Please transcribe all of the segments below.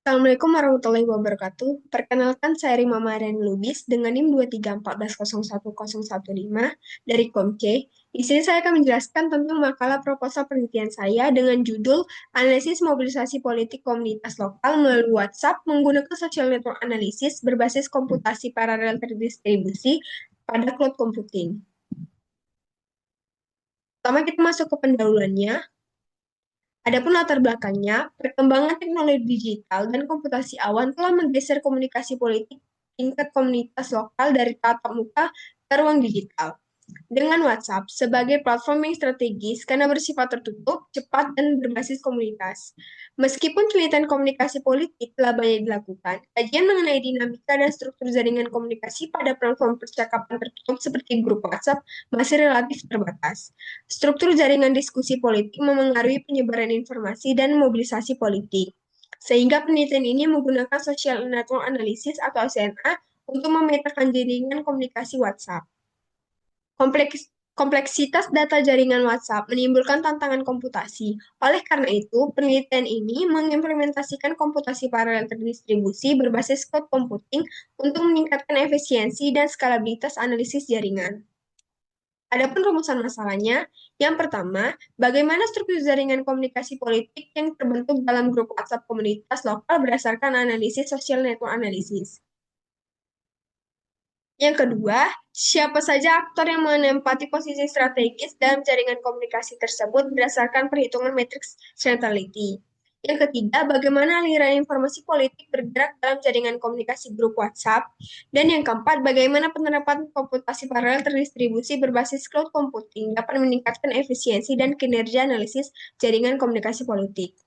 Assalamualaikum warahmatullahi wabarakatuh. Perkenalkan, saya Rima Marian Lubis dengan NIM 2314011015 dari Komce. Di sini saya akan menjelaskan tentang makalah proposal penelitian saya dengan judul Analisis Mobilisasi Politik Komunitas Lokal melalui WhatsApp menggunakan Social Network Analysis berbasis komputasi paralel terdistribusi pada cloud computing. Pertama kita masuk ke pendahuluannya. Adapun latar belakangnya, perkembangan teknologi digital dan komputasi awan telah menggeser komunikasi politik tingkat komunitas lokal dari tatap muka ke ruang digital. Dengan WhatsApp sebagai platform yang strategis karena bersifat tertutup, cepat, dan berbasis komunitas. Meskipun penelitian komunikasi politik telah banyak dilakukan, kajian mengenai dinamika dan struktur jaringan komunikasi pada platform percakapan tertutup seperti grup WhatsApp masih relatif terbatas. Struktur jaringan diskusi politik memengaruhi penyebaran informasi dan mobilisasi politik. Sehingga penelitian ini menggunakan Social Network Analysis atau SNA untuk memetakan jaringan komunikasi WhatsApp. Kompleksitas data jaringan WhatsApp menimbulkan tantangan komputasi. Oleh karena itu, penelitian ini mengimplementasikan komputasi paralel terdistribusi berbasis cloud computing untuk meningkatkan efisiensi dan skalabilitas analisis jaringan. Adapun rumusan masalahnya, yang pertama, bagaimana struktur jaringan komunikasi politik yang terbentuk dalam grup WhatsApp komunitas lokal berdasarkan analisis social network analysis. Yang kedua, siapa saja aktor yang menempati posisi strategis dalam jaringan komunikasi tersebut berdasarkan perhitungan matriks centrality. Yang ketiga, bagaimana aliran informasi politik bergerak dalam jaringan komunikasi grup WhatsApp. Dan yang keempat, bagaimana penerapan komputasi paralel terdistribusi berbasis cloud computing dapat meningkatkan efisiensi dan kinerja analisis jaringan komunikasi politik.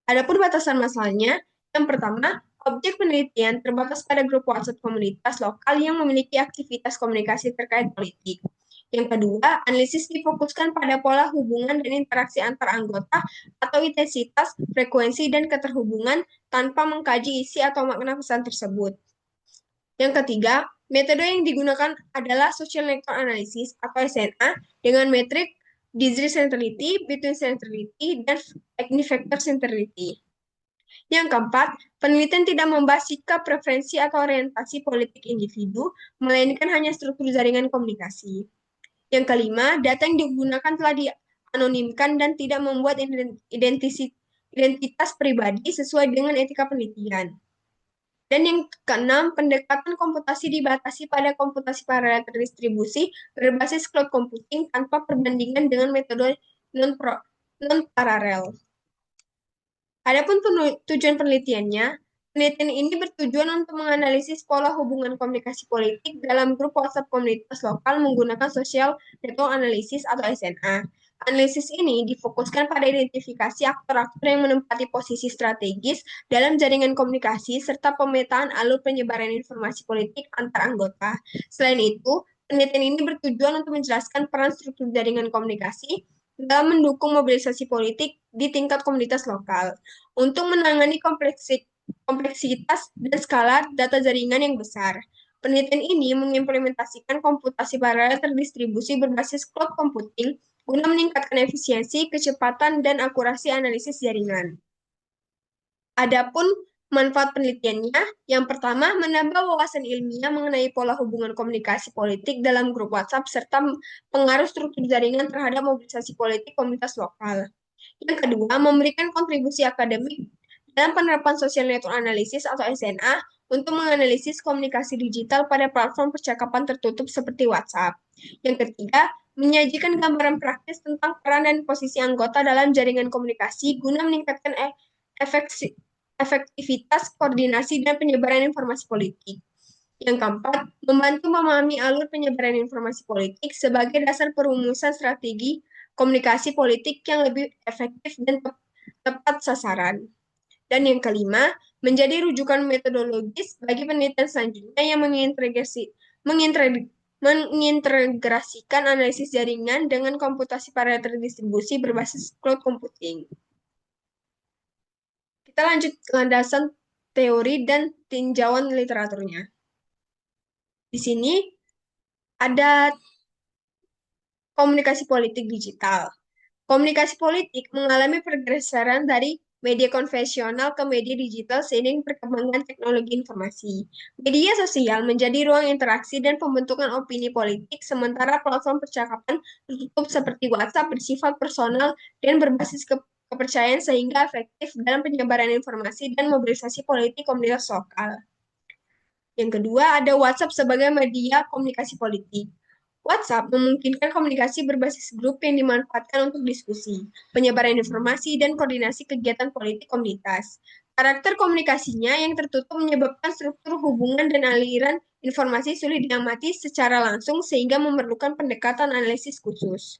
Adapun batasan masalahnya, yang pertama, objek penelitian terbatas pada grup WhatsApp komunitas lokal yang memiliki aktivitas komunikasi terkait politik. Yang kedua, analisis difokuskan pada pola hubungan dan interaksi antar anggota atau intensitas, frekuensi, dan keterhubungan tanpa mengkaji isi atau makna pesan tersebut. Yang ketiga, metode yang digunakan adalah Social Network Analysis atau SNA dengan metrik Degree Centrality, Between Centrality, dan Vector Centrality. Yang keempat, penelitian tidak membahas sikap, preferensi, atau orientasi politik individu, melainkan hanya struktur jaringan komunikasi. Yang kelima, data yang digunakan telah dianonimkan dan tidak membuat identitas pribadi sesuai dengan etika penelitian. Dan yang keenam, pendekatan komputasi dibatasi pada komputasi paralel terdistribusi berbasis cloud computing tanpa perbandingan dengan metode non-paralel. Adapun tujuan penelitiannya, penelitian ini bertujuan untuk menganalisis pola hubungan komunikasi politik dalam grup WhatsApp komunitas lokal menggunakan Social Network Analysis atau SNA. Analisis ini difokuskan pada identifikasi aktor-aktor yang menempati posisi strategis dalam jaringan komunikasi serta pemetaan alur penyebaran informasi politik antar anggota. Selain itu, penelitian ini bertujuan untuk menjelaskan peran struktur jaringan komunikasi dalam mendukung mobilisasi politik di tingkat komunitas lokal. Untuk menangani kompleksitas dan skala data jaringan yang besar, penelitian ini mengimplementasikan komputasi paralel terdistribusi berbasis cloud computing guna meningkatkan efisiensi, kecepatan, dan akurasi analisis jaringan. Adapun manfaat penelitiannya, yang pertama, menambah wawasan ilmiah mengenai pola hubungan komunikasi politik dalam grup WhatsApp serta pengaruh struktur jaringan terhadap mobilisasi politik komunitas lokal. Yang kedua, memberikan kontribusi akademik dalam penerapan Social Network Analysis atau SNA untuk menganalisis komunikasi digital pada platform percakapan tertutup seperti WhatsApp. Yang ketiga, menyajikan gambaran praktis tentang peran dan posisi anggota dalam jaringan komunikasi guna meningkatkan efektivitas, koordinasi, dan penyebaran informasi politik. Yang keempat, membantu memahami alur penyebaran informasi politik sebagai dasar perumusan strategi komunikasi politik yang lebih efektif dan tepat sasaran. Dan yang kelima, menjadi rujukan metodologis bagi penelitian selanjutnya yang mengintegrasikan analisis jaringan dengan komputasi paralel terdistribusi berbasis cloud computing. Kita lanjut ke landasan teori dan tinjauan literaturnya. Di sini ada komunikasi politik digital. Komunikasi politik mengalami pergeseran dari media konvensional ke media digital seiring perkembangan teknologi informasi. Media sosial menjadi ruang interaksi dan pembentukan opini politik, sementara platform percakapan tertutup seperti WhatsApp bersifat personal dan berbasis kepercayaan sehingga efektif dalam penyebaran informasi dan mobilisasi politik komunitas lokal. Yang kedua, ada WhatsApp sebagai media komunikasi politik. WhatsApp memungkinkan komunikasi berbasis grup yang dimanfaatkan untuk diskusi, penyebaran informasi, dan koordinasi kegiatan politik komunitas. Karakter komunikasinya yang tertutup menyebabkan struktur hubungan dan aliran informasi sulit diamati secara langsung sehingga memerlukan pendekatan analisis khusus.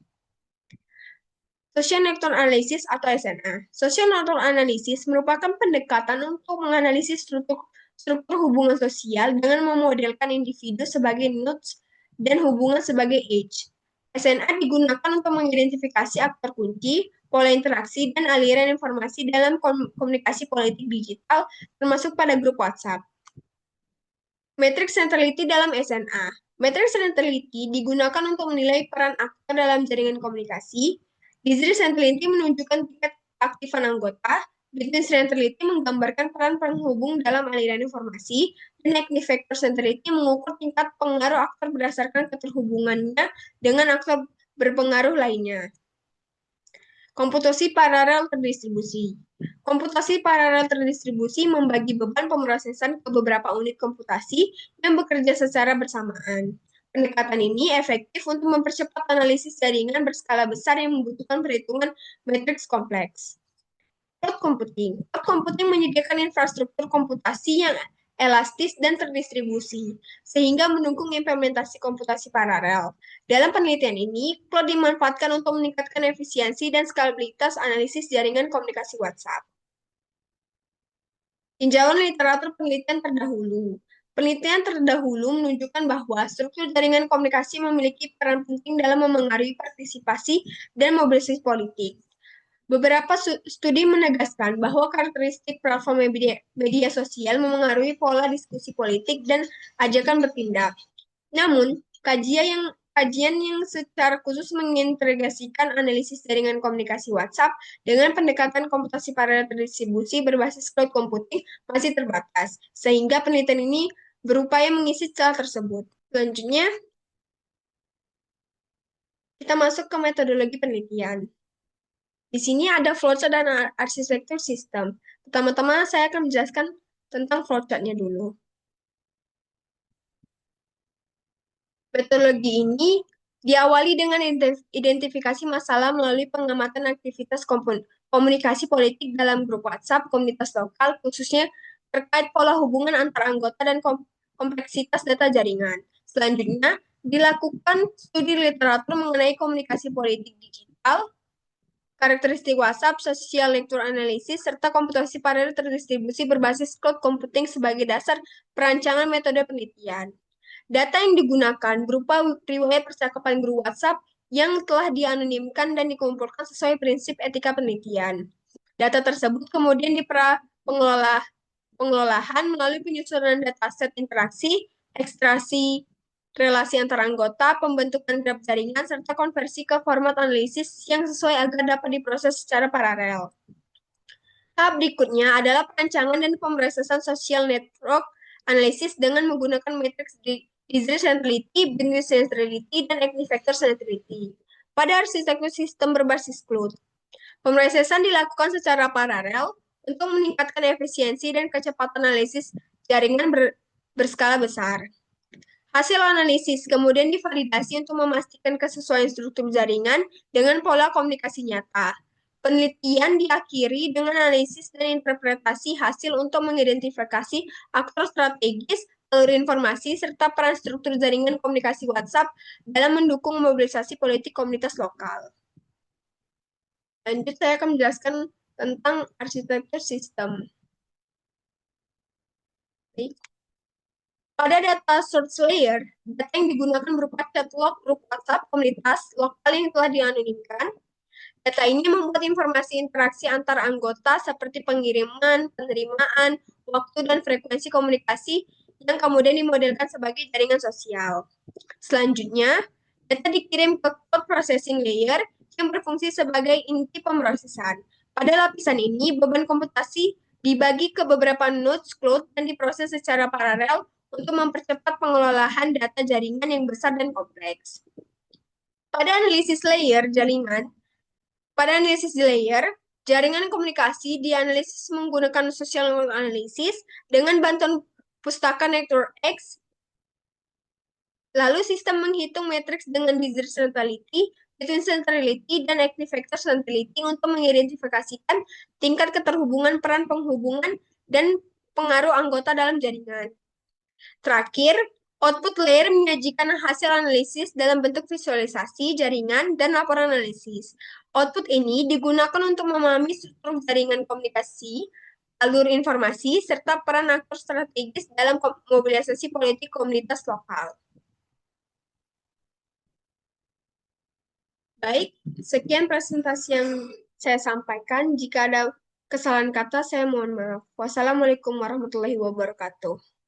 Social Network Analysis atau SNA. Social Network Analysis merupakan pendekatan untuk menganalisis struktur hubungan sosial dengan memodelkan individu sebagai nodes dan hubungan sebagai edge. SNA digunakan untuk mengidentifikasi aktor kunci, pola interaksi, dan aliran informasi dalam komunikasi politik digital, termasuk pada grup WhatsApp. Matrix Centrality dalam SNA. Matrix Centrality digunakan untuk menilai peran aktor dalam jaringan komunikasi. Disease Centrality menunjukkan tingkat aktifan anggota. Business Centrality menggambarkan peran penghubung dalam aliran informasi. Dan Active Factor Centrality mengukur tingkat pengaruh aktor berdasarkan keterhubungannya dengan aktor berpengaruh lainnya. Komputasi paralel terdistribusi. Komputasi paralel terdistribusi membagi beban pemrosesan ke beberapa unit komputasi yang bekerja secara bersamaan. Pendekatan ini efektif untuk mempercepat analisis jaringan berskala besar yang membutuhkan perhitungan matriks kompleks. Cloud computing. Cloud computing menyediakan infrastruktur komputasi yang elastis dan terdistribusi, sehingga mendukung implementasi komputasi paralel. Dalam penelitian ini, cloud dimanfaatkan untuk meningkatkan efisiensi dan skalabilitas analisis jaringan komunikasi WhatsApp. Tinjauan literatur penelitian terdahulu. Penelitian terdahulu menunjukkan bahwa struktur jaringan komunikasi memiliki peran penting dalam memengaruhi partisipasi dan mobilisasi politik. Beberapa studi menegaskan bahwa karakteristik platform media sosial memengaruhi pola diskusi politik dan ajakan bertindak. Namun, kajian yang secara khusus mengintegrasikan analisis jaringan komunikasi WhatsApp dengan pendekatan komputasi paralel terdistribusi berbasis cloud computing masih terbatas, sehingga penelitian ini berupaya mengisi celah tersebut. Selanjutnya, kita masuk ke metodologi penelitian. Di sini ada flowchart dan arsitektur sistem. Pertama-tama saya akan menjelaskan tentang flowchart-nya dulu. Metodologi ini diawali dengan identifikasi masalah melalui pengamatan aktivitas komunikasi politik dalam grup WhatsApp komunitas lokal, khususnya terkait pola hubungan antar anggota dan kompleksitas data jaringan. Selanjutnya, dilakukan studi literatur mengenai komunikasi politik digital, karakteristik WhatsApp, social network analysis, serta komputasi paralel terdistribusi berbasis cloud computing sebagai dasar perancangan metode penelitian. Data yang digunakan berupa riwayat percakapan grup WhatsApp yang telah dianonimkan dan dikumpulkan sesuai prinsip etika penelitian. Data tersebut kemudian pengelolaan melalui penyusunan dataset interaksi, ekstraksi relasi antar anggota, pembentukan graf jaringan, serta konversi ke format analisis yang sesuai agar dapat diproses secara paralel. Tahap berikutnya adalah perancangan dan pemrosesan social network analisis dengan menggunakan matriks disease centrality, business centrality, dan active factor centrality. Pada arsitektur sistem berbasis cloud, pemrosesan dilakukan secara paralel untuk meningkatkan efisiensi dan kecepatan analisis jaringan berskala besar. Hasil analisis kemudian divalidasi untuk memastikan kesesuaian struktur jaringan dengan pola komunikasi nyata. Penelitian diakhiri dengan analisis dan interpretasi hasil untuk mengidentifikasi aktor strategis, alur informasi, serta peran struktur jaringan komunikasi WhatsApp dalam mendukung mobilisasi politik komunitas lokal. Lanjut, saya akan menjelaskan tentang arsitektur sistem. Pada data source layer, data yang digunakan berupa chat log grup WhatsApp komunitas lokal yang telah dianonimkan. Data ini membuat informasi interaksi antar anggota seperti pengiriman, penerimaan, waktu, dan frekuensi komunikasi yang kemudian dimodelkan sebagai jaringan sosial. Selanjutnya, data dikirim ke code processing layer yang berfungsi sebagai inti pemrosesan. Pada lapisan ini, beban komputasi dibagi ke beberapa nodes cloud dan diproses secara paralel untuk mempercepat pengelolaan data jaringan yang besar dan kompleks. Pada analisis layer jaringan, pada analisis layer, jaringan komunikasi dianalisis menggunakan social network analysis dengan bantuan pustaka Network X. Lalu sistem menghitung matriks dengan digit centrality, between centrality, dan active vector centrality untuk mengidentifikasikan tingkat keterhubungan peran penghubungan dan pengaruh anggota dalam jaringan. Terakhir, output layer menyajikan hasil analisis dalam bentuk visualisasi jaringan dan laporan analisis. Output ini digunakan untuk memahami struktur jaringan komunikasi, alur informasi, serta peran aktor strategis dalam mobilisasi politik komunitas lokal. Baik, sekian presentasi yang saya sampaikan. Jika ada kesalahan kata, saya mohon maaf. Wassalamualaikum warahmatullahi wabarakatuh.